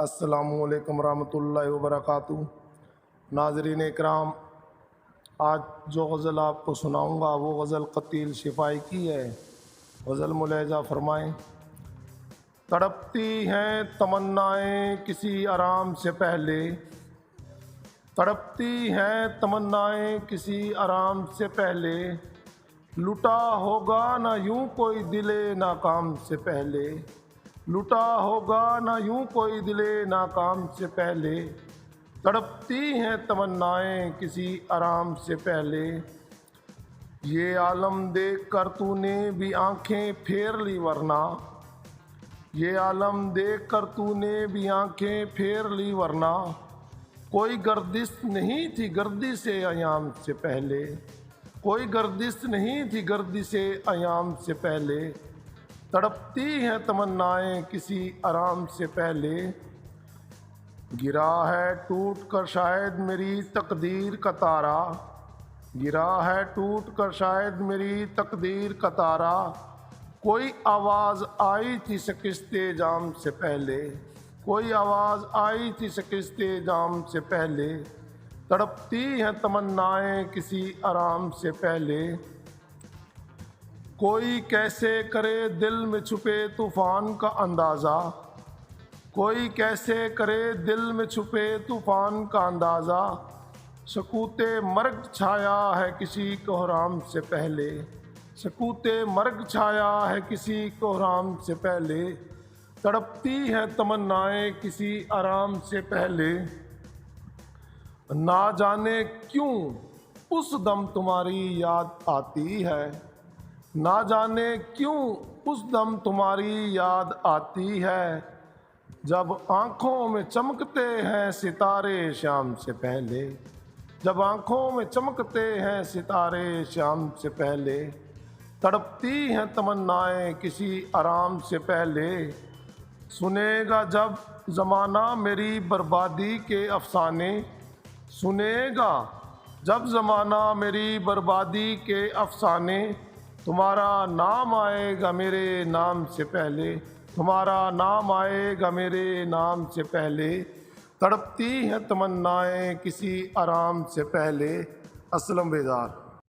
अस्सलामुअलैकुम रहमतुल्लाहि व बरकातुहू। नाज़रीन इकराम, आज जो गज़ल आपको सुनाऊंगा वो गज़ल क़तील शिफाई की है। गज़ल मुलाहिज़ा फरमाएँ। तड़पती हैं तमन्नाएँ किसी आराम से पहले, तड़पती हैं तमन्नाएँ किसी आराम से पहले, लुटा होगा ना यूं कोई दिले नाकाम से पहले, लुटा होगा ना यूं कोई दिले नाकाम से पहले, तड़पती हैं तमन्नाएँ किसी आराम से पहले। ये आलम देख कर तूने भी आंखें फेर ली वरना, ये आलम देख कर तूने भी आंखें फेर ली वरना, कोई गर्दिश नहीं थी गर्दिश अयाम से पहले, कोई गर्दिश नहीं थी गर्दिश अयाम से पहले, तड़पती हैं तमन्नाएँ किसी आराम से पहले। गिरा है टूट कर शायद मेरी तकदीर का तारा, गिरा है टूट कर शायद मेरी तकदीर का तारा, कोई आवाज़ आई थी शिकस्ते जाम से पहले, कोई आवाज़ आई थी शिकस्ते जाम से पहले, तड़पती हैं तमन्नाएँ किसी आराम से पहले। कोई कैसे करे दिल में छुपे तूफ़ान का अंदाज़ा, कोई कैसे करे दिल में छुपे तूफ़ान का अंदाज़ा, सकूते मर्ग छाया है किसी कोहराम से पहले, सकूते मर्ग छाया है किसी कोहराम से पहले, तड़पती हैं तमन्नाएँ किसी आराम से पहले। ना जाने क्यों उस दम तुम्हारी याद आती है, ना जाने क्यों उस दम तुम्हारी याद आती है, जब आँखों में चमकते हैं सितारे शाम से पहले, जब आँखों में चमकते हैं सितारे शाम से पहले, तड़पती हैं तमन्नाएँ किसी आराम से पहले। सुनेगा जब ज़माना मेरी बर्बादी के अफसाने, सुनेगा जब ज़माना मेरी बर्बादी के अफसाने, तुम्हारा नाम आएगा मेरे नाम से पहले, तुम्हारा नाम आएगा मेरे नाम से पहले, तड़पती हैं तमन्नाएँ किसी आराम से पहले। अस्सलाम बेजार।